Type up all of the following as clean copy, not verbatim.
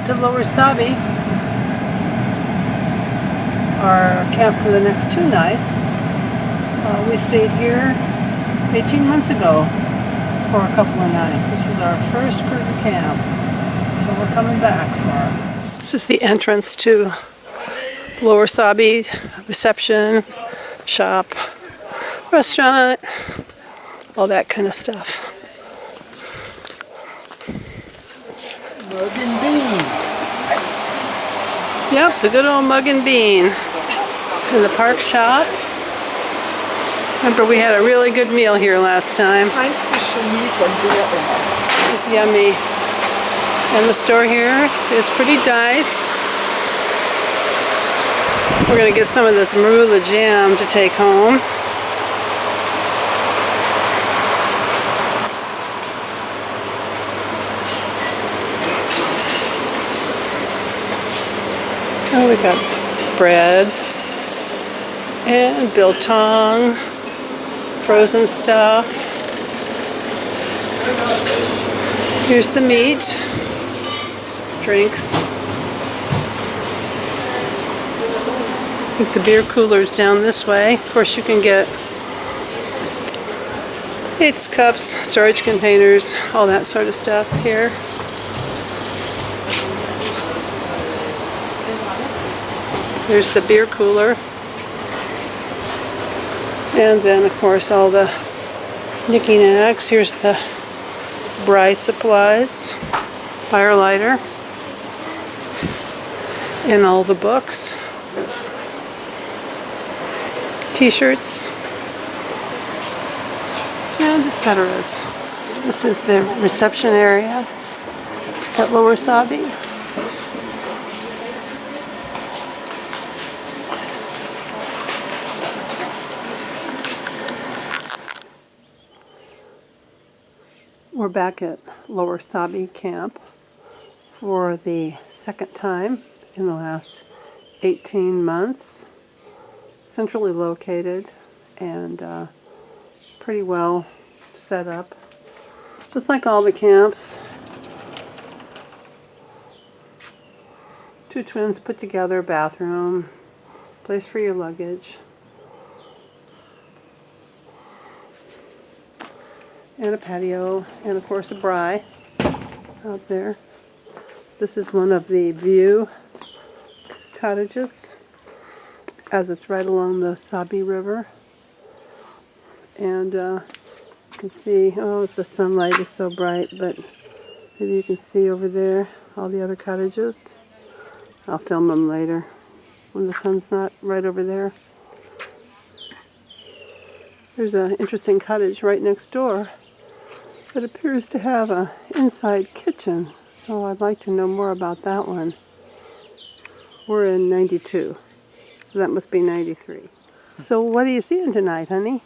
to Lower Sabie, our camp for the next 2 nights. We stayed here 18 months ago for a couple of nights. This was our first Kruger camp, so we're coming back for. This is the entrance to Lower Sabie, reception, shop, restaurant, all that kind of stuff. Mug and bean. Yep, the good old mug and bean. In the park shop. Remember, we had a really good meal here last time. It's yummy. And the store here is pretty nice. We're going to get some of this marula jam to take home. So we got breads and biltong, frozen stuff. Here's the meat, drinks. I think the beer cooler's down this way. Of course, you can get plates, cups, storage containers, all that sort of stuff here. There's the beer cooler. And then, of course, all the knickknacks. Here's the braai supplies, fire lighter, and all the books, t-shirts, and etc. This is the reception area at Lower Sabie. We're back at Lower Sabie Camp for the second time in the last 18 months. Centrally located and pretty well set up, just like all the camps. 2 twins put together, bathroom, place for your luggage. And a patio, and of course a braai out there. This is one of the view cottages, as it's right along the Sabi River. And you can see, oh, the sunlight is so bright, but maybe you can see over there all the other cottages. I'll film them later when the sun's not right over there. There's an interesting cottage right next door that appears to have an inside kitchen, so I'd like to know more about that one. We're in 92, so that must be 93. So what are you seeing tonight, honey?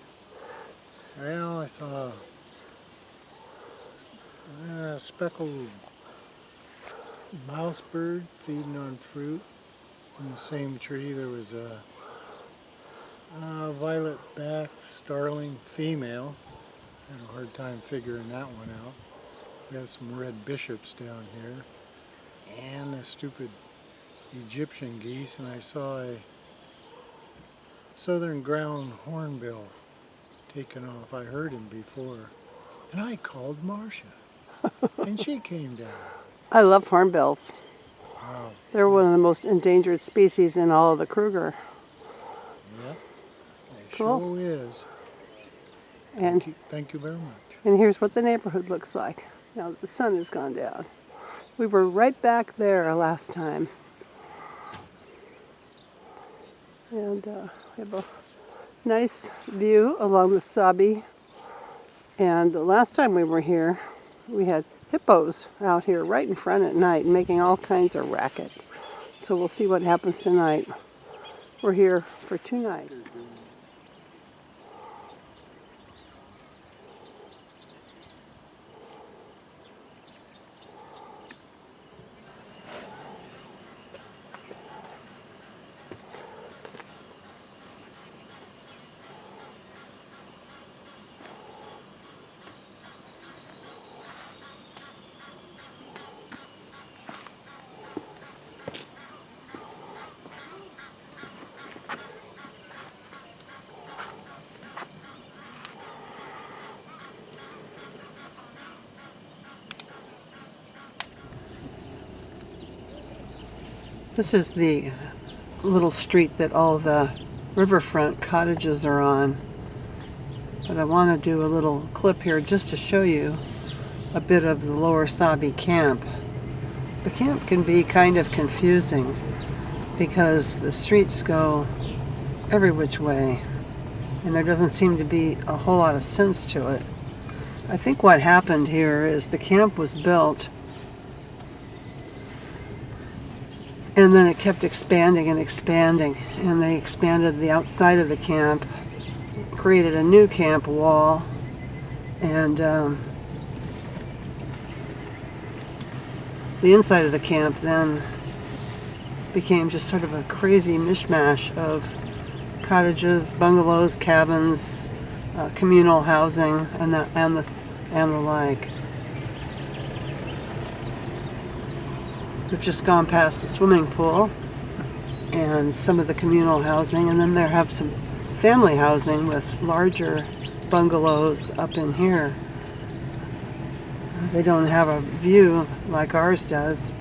Well, I saw a speckled mouse bird feeding on fruit. In the same tree there was a violet-backed starling female. Had a hard time figuring that one out. We have some red bishops down here and the stupid Egyptian geese, and I saw a southern ground hornbill taken off. I heard him before, and I called Marcia and she came down. I love hornbills. Wow. They're one of the most endangered species in all of the Kruger. Yep, it Cool. sure is. And Thank you very much. And here's what the neighborhood looks like now that the sun has gone down. We were right back there last time. And we have a nice view along the Sabi. And the last time we were here, we had hippos out here right in front at night making all kinds of racket. So we'll see what happens tonight. We're here for 2 nights. This is the little street that all the riverfront cottages are on. But I want to do a little clip here just to show you a bit of the Lower Sabie Camp. The camp can be kind of confusing because the streets go every which way and there doesn't seem to be a whole lot of sense to it. I think what happened here is the camp was built and then it kept expanding and expanding, and they expanded the outside of the camp, created a new camp wall, and the inside of the camp then became just sort of a crazy mishmash of cottages, bungalows, cabins, communal housing, and the like. We've just gone past the swimming pool and some of the communal housing, and then there have some family housing with larger bungalows up in here. They don't have a view like ours does.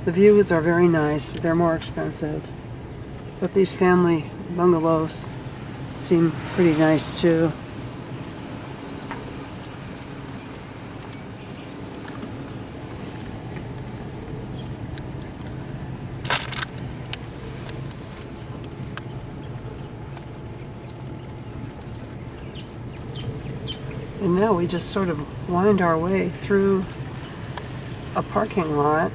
The views are very nice, but they're more expensive. But these family bungalows seem pretty nice too. And now we just sort of wind our way through a parking lot.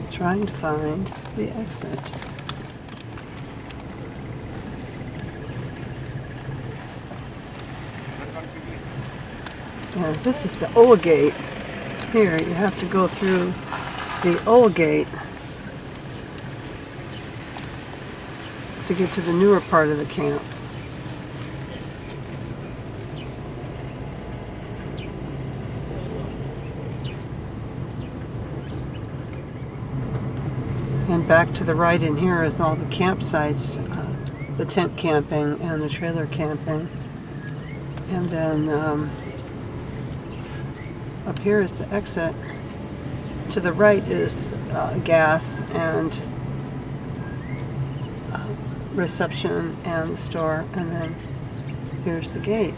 Trying to find the exit. And this is the old gate. Here you have to go through the old gate to get to the newer part of the camp. And back to the right in here is all the campsites, the tent camping and the trailer camping. And then up here is the exit. To the right is gas and reception and the store, and then here's the gate.